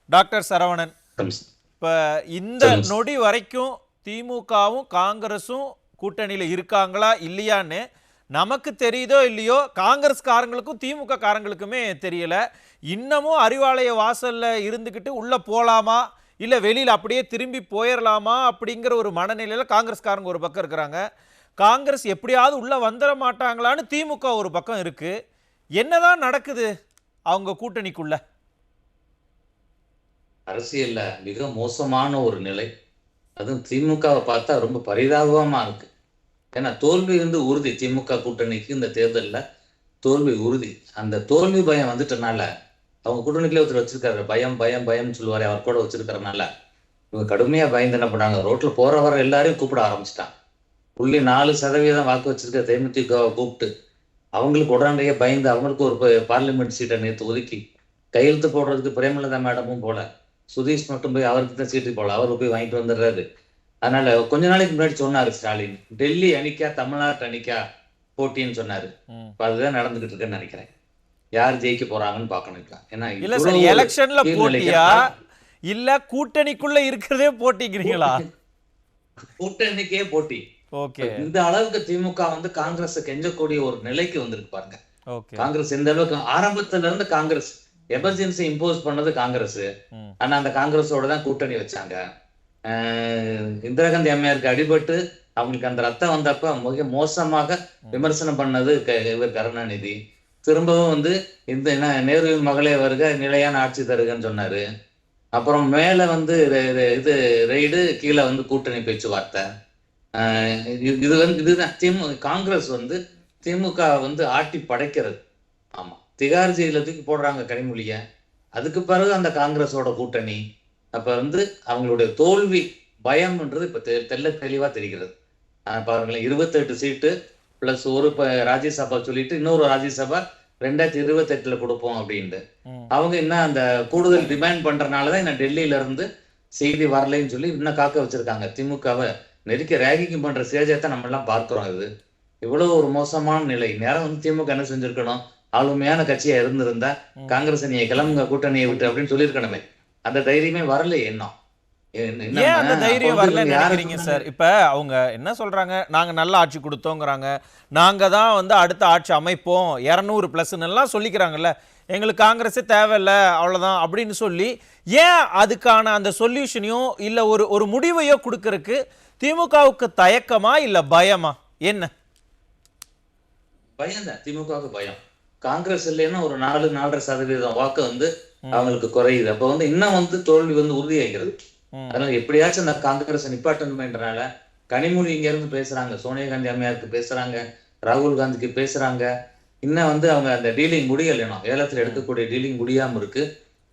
Doctor Saravanan, சொல்லுங்க. இப்போ இந்த நொடி வரைக்கும் திமுகவும் காங்கிரஸும் கூட்டணியில் இருக்காங்களா இல்லையான்னு நமக்கு தெரியுதோ இல்லையோ, காங்கிரஸ்காரங்களுக்கும் திமுக காரங்களுக்குமே தெரியல. இன்னமும் அறிவாலய வாசல்ல இருந்துக்கிட்டு உள்ள போலாமா இல்லை வெளியில் அப்படியே திரும்பி போயிடலாமா அப்படிங்கிற ஒரு மனநிலையில காங்கிரஸ்காரங்க ஒரு பக்கம் இருக்கிறாங்க. காங்கிரஸ் எப்படியாவது உள்ள வந்துட மாட்டாங்களான்னு திமுக ஒரு பக்கம் இருக்கு. என்னதான் நடக்குது அவங்க கூட்டணிக்குள்ள? அரசியல்ல மிக மோசமான ஒரு நிலை. அதுவும் திமுகவை பார்த்தா ரொம்ப பரிதாபமா இருக்கு. ஏன்னா தோல்வி உறுதி. திமுக கூட்டணிக்கு இந்த தேர்தலில் தோல்வி உறுதி. அந்த தோல்வி பயம் வந்துட்டனால அவங்க கூட்டணிக்குள்ளே ஒருத்தர் வச்சிருக்காரு. பயம் பயம் பயம்னு சொல்லுவாரு, அவர் கூட வச்சிருக்கிறனால இவங்க கடுமையா பயந்து என்ன பண்ணாங்க, ரோட்ல போற வர எல்லாரையும் கூப்பிட ஆரம்பிச்சிட்டாங்க. 0.4% வாக்கு வச்சிருக்க தேமுதிகவை கூப்பிட்டு அவங்களுக்கு உடனடியாக பயந்து அவங்களுக்கு ஒரு பார்லிமெண்ட் சீட்டை நேற்று ஒதுக்கி கையெழுத்து போடுறதுக்கு பிரேமலதா மேடமும் போல, சுதீஷ் மட்டும் போய் அவருக்கு தான் சீட்டு போல, அவரு போய் வாங்கிட்டு வந்துடுறாரு. அதனால கொஞ்ச நாளைக்கு முன்னாடி சொன்னாரு ஸ்டாலின், டெல்லி அணிக்கா தமிழ்நாட்டு அணிக்கா போட்டின்னு சொன்னாரு. அதுதான் நடந்துகிட்டு இருக்குன்னு நினைக்கிறேன். யார் ஜெயிக்க போறாங்கன்னு பார்க்கணும். ஏன்னா இல்ல சார், எலெக்ஷன்ல போட்டியா இல்ல கூட்டணிக்குள்ள இருக்கிறதே போட்டிக்கிறீங்களா? கூட்டணிக்கே போட்டி. இந்த அளவுக்கு திமுக காங்கிரஸ் கெஞ்சக்கூடிய ஒரு நிலைக்கு வந்திருக்கு பாருங்க. காங்கிரஸ் இந்த அளவுக்கு ஆரம்பத்துல இருந்து காங்கிரஸ் எமர்ஜென்சி இம்போஸ் பண்ணது காங்கிரஸ். ஆனா அந்த காங்கிரஸோட தான் கூட்டணி வச்சாங்க. இந்திரா காந்தி அம்மையாருக்கு அடிபட்டு அவங்களுக்கு அந்த ரத்தம் வந்தப்ப மிக மோசமாக விமர்சனம் பண்ணது இவர் கருணாநிதி. திரும்பவும் இந்த நேருவின் மகளே வருக நிலையான ஆட்சி தருகன்னு சொன்னாரு. அப்புறம் மேல இது ரெய்டு, கீழே கூட்டணி பேச்சுவார்த்தை. இதுதான் காங்கிரஸ் திமுக ஆட்டி படைக்கிறது. ஆமா, திகார் ஜெயில தூக்கி போடுறாங்க கனிமொழிய. அதுக்கு பிறகு அந்த காங்கிரஸோட கூட்டணி. அப்ப அவங்களுடைய தோல்வி பயம்ன்றது இப்ப தெல்ல தெளிவா தெரிகிறது. பாருங்களேன், 28 சீட்டு பிளஸ் ஒரு ராஜ்யசபா சொல்லிட்டு இன்னொரு ராஜ்யசபா 2028 கொடுப்போம் அப்படின்ட்டு அவங்க இன்னும் அந்த கூடுதல் டிமாண்ட் பண்றதுனாலதான் இன்னும் டெல்லியில இருந்து செய்தி வரலைன்னு சொல்லி இன்னும் காக்க வச்சிருக்காங்க. திமுகவை நெருக்கி ரேகிங் பண்ற சேஜத்தை நம்ம எல்லாம் பார்க்கிறோம். இது இவ்வளவு ஒரு மோசமான நிலை. நேரம் திமுக என்ன செஞ்சிருக்கணும், ஆளுமையான கட்சியா இருந்திருந்தா காங்கிரஸ் நீங்க கிளம்புங்க கூட்டணியை விட்டு அப்படின்னு சொல்லியிருக்கணுமே. அந்த தைரியமே வரல. ஏன் அந்த தைரியம் வரல நினைக்கிறீங்க சார்? இப்ப அவங்க என்ன சொல்றாங்க, நாங்க நல்ல ஆட்சி கொடுத்தோங்கிறாங்க, நாங்க தான் அடுத்த ஆட்சி அமைப்போம் 200+ எல்லாம் சொல்லிக்கிறாங்கல்ல, எங்களுக்கு காங்கிரஸே தேவையில்லை அவ்வளவுதான் அப்படின்னு சொல்லி, ஏன் அதுக்கான அந்த சொல்யூஷனையும் இல்ல ஒரு முடிவையோ கொடுக்கறதுக்கு திமுகவுக்கு தயக்கமா இல்ல பயமா? என்ன பயம் தான். திமுகவுக்கு பயம். காங்கிரஸ் இல்லைன்னா ஒரு 4-4.5% வாக்கு அவங்களுக்கு குறையுது. அப்ப இன்னும் தோல்வி உறுதியாகிறது. அதனால எப்படியாச்சும் அந்த காங்கிரஸ் நிப்பாட்டணுமேன்றனால கனிமொழி இங்க இருந்து பேசுறாங்க, சோனியா காந்தி அம்மையாருக்கு பேசுறாங்க, ராகுல் காந்திக்கு பேசுறாங்க. இன்னும் அவங்க அந்த டீலிங் முடியலைன்னா, ஏலத்துல எடுக்கக்கூடிய டீலிங் முடியாம இருக்கு.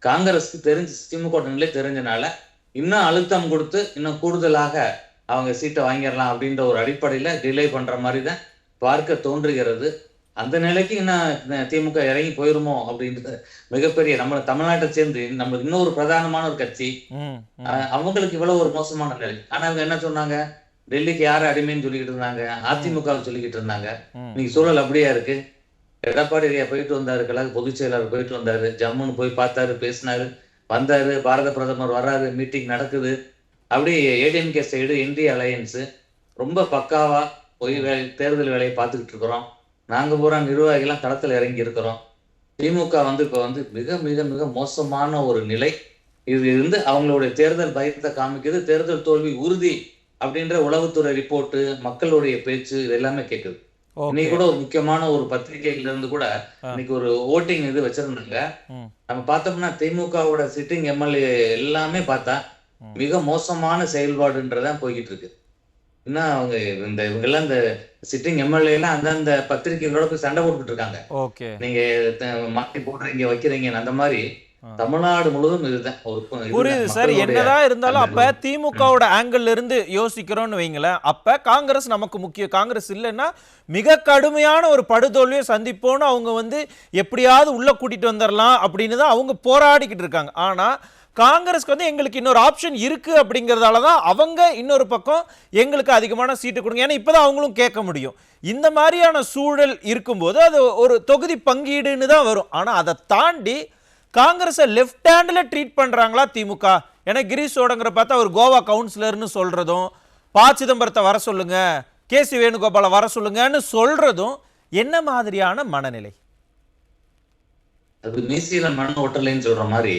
காங்கிரஸ்க்கு தெரிஞ்சு திமுக நிலை தெரிஞ்சனால இன்னும் அழுத்தம் கொடுத்து இன்னும் கூடுதலாக அவங்க சீட்டை வாங்கிடலாம் அப்படின்ற ஒரு அடிப்படையில டிலே பண்ற மாதிரி தான் பார்க்க தோன்றுகிறது. அந்த நிலைக்கு இன்னும் திமுக இறங்கி போயிருமோ அப்படின்றது மிகப்பெரிய, நம்ம தமிழ்நாட்டை சேர்ந்து நம்மளுக்கு இன்னொரு பிரதானமான ஒரு கட்சி, அவங்களுக்கு இவ்வளவு ஒரு மோசமான நிலை. ஆனா அவங்க என்ன சொன்னாங்க, டெல்லிக்கு யாரு அடிமைன்னு சொல்லிக்கிட்டு இருந்தாங்க, அதிமுக சொல்லிக்கிட்டு இருந்தாங்க. இன்னைக்கு சூழல் அப்படியா இருக்கு. எடப்பாடி போயிட்டு வந்தாரு, கழக பொதுச் செயலாளர் போயிட்டு வந்தாரு, ஜம்முன்னு போய் பார்த்தாரு, பேசினாரு, வந்தாரு, பாரத பிரதமர் வர்றாரு, மீட்டிங் நடக்குது. அப்படி ஏடிஎம்கே சைடு இந்திய அலையன்ஸ் ரொம்ப பக்காவா போய் தேர்தல் வேலையை பார்த்துக்கிட்டு இருக்கிறோம். நாங்க பூரா நிர்வாகிகள்லாம் களத்துல இறங்கி இருக்கிறோம். திமுக இப்ப மிக மிக மிக மோசமான ஒரு நிலை. இது அவங்களுடைய தேர்தல் பயத்தை காமிக்குது. தேர்தல் தோல்வி உறுதி அப்படின்ற உளவுத்துறை ரிப்போர்ட், மக்களுடைய பேச்சு, இது எல்லாமே கேட்குது. இன்னைக்கு கூட ஒரு முக்கியமான ஒரு பத்திரிகையில இருந்து கூட இன்னைக்கு ஒரு ஓட்டிங் வச்சிருந்தாங்க. நம்ம பார்த்தோம்னா திமுகவோட சிட்டிங் எம்எல்ஏ எல்லாமே பார்த்தா மிக மோசமான செயல்பாடுன்றதான் போய்கிட்டு இருக்கு. இன்னும் அவங்க இவங்க எல்லாம் இந்த சிட்டிங் எம்எல்ஏ எல்லாம் அந்தந்த பத்திரிகைகளோட போய் சண்டை போட்டுட்டு இருக்காங்க. நீங்க மாற்றி போடுறீங்க வைக்கிறீங்க அந்த மாதிரி தமிழ்நாடு முழுவதும் இதுதான். புரியுது சார். என்னதான் இருந்தாலும் அப்ப திமுகவோட ஆங்கிள் இருந்து யோசிக்கிறோம்னு வைங்களேன், அப்ப காங்கிரஸ் நமக்கு முக்கியம், காங்கிரஸ் இல்லைன்னா மிக கடுமையான ஒரு படுதோல்வியை சந்திப்போன்னு அவங்க எப்படியாவது உள்ள கூட்டிட்டு வந்துடலாம் அப்படின்னு தான் அவங்க போராடிக்கிட்டு இருக்காங்க. ஆனா காங்கிரஸ்க்கு எங்களுக்கு இன்னொரு ஆப்ஷன் இருக்கு அப்படிங்கிறதால தான் அவங்க இன்னொரு பக்கம் எங்களுக்கு அதிகமான சீட்டு கொடுங்க, ஏன்னா இப்பதான் அவங்களும் கேட்க முடியும். இந்த மாதிரியான சூழல் இருக்கும்போது அது ஒரு தொகுதி பங்கீடுன்னு தான் வரும். ஆனா அதை தாண்டி காங்கிரஸை லெஃப்ட் ஹேண்ட்ல ட்ரீட் பண்றாங்களா திமுக? ஏன்னா கிரீஷ் சோடங்கிற பார்த்தா ஒரு கோவா கவுன்சிலர்னு சொல்றதும், ப சிதம்பரத்தை வர சொல்லுங்க, கேசி வேணுகோபாலை வர சொல்லுங்கன்னு சொல்றதும் என்ன மாதிரியான மனநிலை? அது மீசியில மண் ஓட்டலைன்னு சொல்ற மாதிரி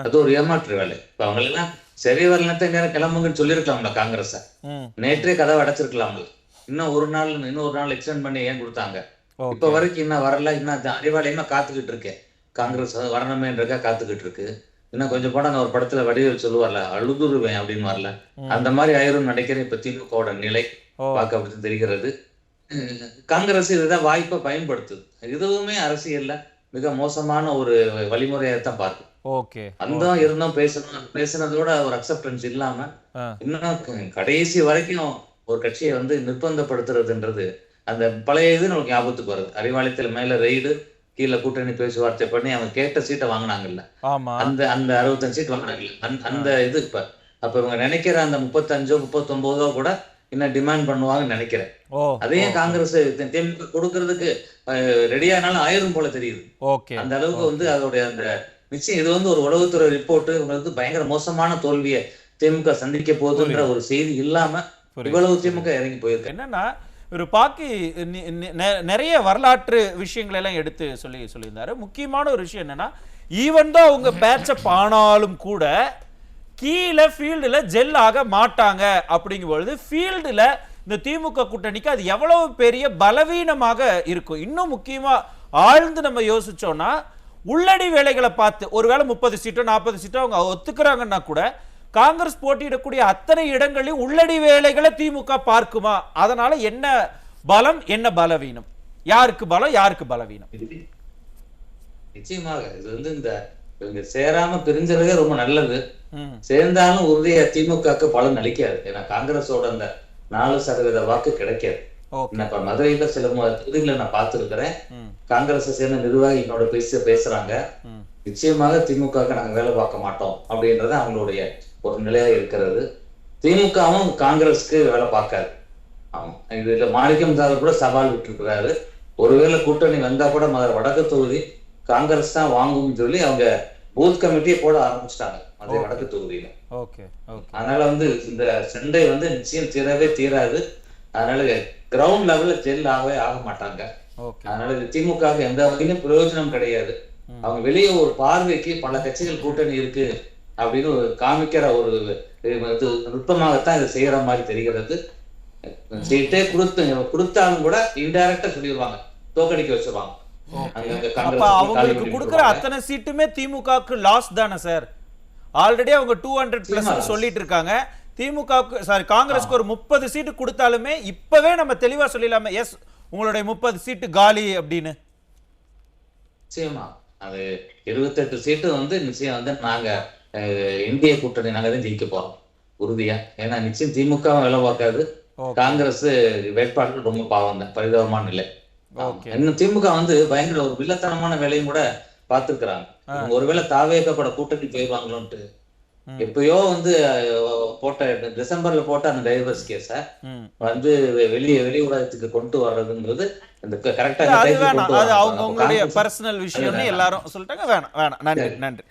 அது ஒரு ஏமாற்று வேலை. இப்ப அவங்க எல்லாம் சரி வரலத்தை நேரம் கிளம்புங்கன்னு சொல்லியிருக்கலாம்ல காங்கிரஸ. நேற்றே கதவை அடைச்சிருக்கலாம்ல. இன்னும் ஒரு நாள் எக்ஸ்டெண்ட் பண்ணி ஏன் கொடுத்தாங்க? இப்ப வரைக்கும் இன்னும் வரல. இன்னும் அறிவாலயமா காத்துக்கிட்டு இருக்கேன். காங்கிரஸ் வரணுமேன்றக்கா காத்துக்கிட்டு இருக்கு. இன்னும் கொஞ்சம் போனா அந்த ஒரு படத்துல வடிவேல் சொல்லுவார்ல, அழுதுருவேன் அப்படின்னு வரல. அந்த மாதிரி ஆயிரும் நினைக்கிறேன் இப்ப திமுகவோட நிலை பார்க்க அப்படி தெரிகிறது. காங்கிரஸ் இதுதான் வாய்ப்பை பயன்படுத்துது. இதுவுமே அரசியல்ல மிக மோசமான ஒரு வழிமுறையத்தான் பார்க்கும். அந்த இருந்தோம் பேசுனதோட ஒரு அக்செப்டன்ஸ் இல்லாம இன்னும் கடைசி வரைக்கும் ஒரு கட்சியை வந்து நிர்பந்தப்படுத்துறதுன்றது அந்த பழைய இது நமக்கு ஞாபகத்துக்கு வருது. அறிவாலயத்துல மேல ரெய்டு, கீழே கூட்டணி பேச்சுவார்த்தை பண்ணி அவங்க கேட்ட சீட்டை வாங்கினாங்கல்ல, அந்த 65 சீட் வாங்கினாங்கல்ல, அந்த இது இப்ப அப்ப இவங்க நினைக்கிற அந்த 35 39 கூட இன்னும் டிமாண்ட் பண்ணுவாங்கன்னு நினைக்கிறேன். அதையும் காங்கிரஸ் தேமுதிக கொடுக்கறதுக்கு ரெடியானாலும் ஆயிரும் போல தெரியுது. அந்த அளவுக்கு வந்து அதோடைய அந்த நிச்சயம் இது வந்து ஒரு உளவுத்துறை ரிப்போர்ட் இவங்களுக்கு பயங்கர மோசமான தோல்வியை திமுக சந்திக்க போகுதுன்ற ஒரு செய்தி இல்லாம இவ்வளவு திமுக இறங்கி போயிருக்கு. என்னன்னா ஒரு பாக்கி நிறைய வரலாற்று விஷயங்களை எல்லாம் எடுத்து சொல்லியிருந்தாரு. முக்கியமான ஒரு விஷயம் என்னன்னா, ஈவன் தான் அவங்க பேட்சப் ஆனாலும் கூட கீழே ஃபீல்டுல ஜெல் ஆக மாட்டாங்க. அப்படிங்கும் பொழுது ஃபீல்டுல இந்த திமுக கூட்டணிக்கு அது எவ்வளவு பெரிய பலவீனமாக இருக்கும். இன்னும் முக்கியமா ஆழ்ந்து நம்ம யோசிச்சோம்னா, உள்ளடி வேலைகளை பார்த்து ஒருவேளை 30 சீட்டோ 40 சீட்டோ அவங்க ஒத்துக்கிறாங்கன்னா கூட காங்கிரஸ் போட்டியிடக்கூடிய அத்தனை இடங்களிலும் உள்ளடி வேலைகளை திமுக பார்க்குமா? அதனால என்ன பலம் என்ன பலவீனம்? யாருக்கு பலம் யாருக்கு பலவீனம்? நிச்சயமாக இது வந்து இந்த இவங்க சேராம பிரிஞ்சதே ரொம்ப நல்லது. சேர்ந்தாலும் உறுதியா திமுக பலன் அளிக்காது. ஏன்னா காங்கிரஸோட அந்த 4% வாக்கு கிடைக்காது. இப்ப மதுரையில சில தொகுதிகளை நான் பார்த்திருக்கிறேன். காங்கிரஸை சேர்ந்த நிர்வாகிகளோட பேசுறாங்க, நிச்சயமாக திமுக நாங்க வேலை பார்க்க மாட்டோம் அப்படின்றது அவங்களுடைய ஒரு நிலையா இருக்கிறது. திமுகவும் காங்கிரஸ்க்கு வேலை பார்க்காது. இதுல மாணிக்கம் சார் கூட சவால் விட்டு இருக்கிறாரு. ஒருவேளை கூட்டணி வந்தா கூட வடக்கு தொகுதி காங்கிரஸ் தான் வாங்கும்னு சொல்லி அவங்க பூத் கமிட்டியை போட ஆரம்பிச்சிட்டாங்க மதுரை வடக்கு தொகுதியில. அதனால வந்து இந்த சண்டை வந்து நிச்சயம் தீரவே தீராது. அதனால கிரவுண்ட் லெவல்ல ஜெல் ஆக மாட்டாங்க. அதனால திமுக எந்த வகையிலும் பிரயோஜனம் கிடையாது. அவங்க வெளியே ஒரு பார்வைக்கு பல கட்சிகள் கூட்டணி இருக்கு அப்படின்னு காமிக்கிற ஒரு நுட்பமாகத்தான் இதை செய்யற மாதிரி தெரிகிறது. சீட்டே கொடுத்தாலும் கூட இன்டைரக்டா சொல்லிடுவாங்க, தோக்கடிக்க வச்சிருவாங்க. அவங்களுக்கு கொடுக்கிற அத்தனை சீட்டுமே திமுகவுக்கு லாஸ் தானே சார்? ஆல்ரெடி அவங்க 200+ சொல்லிட்டு இருக்காங்க. திமுக காங்கிரஸ்க்கு ஒரு 30 சீட்டு கொடுத்தாலுமே இப்பவே நம்ம தெளிவா சொல்லிடலாமே, எஸ் உங்களுடைய 30 சீட்டு காலி அப்படின்னு. நிச்சயமா அது 28 சீட்டு வந்து நிச்சயம் வந்து நாங்க இந்திய கூட்டணி நாங்க தான் ஜெயிக்க போறோம் உறுதியா. ஏன்னா நிச்சயம் திமுக வேலை பார்க்காது. காங்கிரஸ் வேட்பாளர்கள் ரொம்ப பாவம் தான், பரிதாபமான நிலை. இன்னும் திமுக வந்து பயங்கர ஒரு வில்லத்தனமான வேலையும் கூட பார்த்துக்கிறாங்க. ஒருவேளை தாவேக்கப்பட கூட்டணி போயிடுவாங்களோன்ட்டு எப்பயோ வந்து போட்ட டிசம்பர்ல போட்ட அந்த டைவர்ஸ் கேஸ வந்து வெளி ஊடகத்துக்கு கொண்டு வர்றதுங்கிறது கரெக்டா அவங்களுடைய பர்சனல் விஷயம்னு எல்லாரும் சொல்லிட்டாங்க. வேணாம். நன்றி.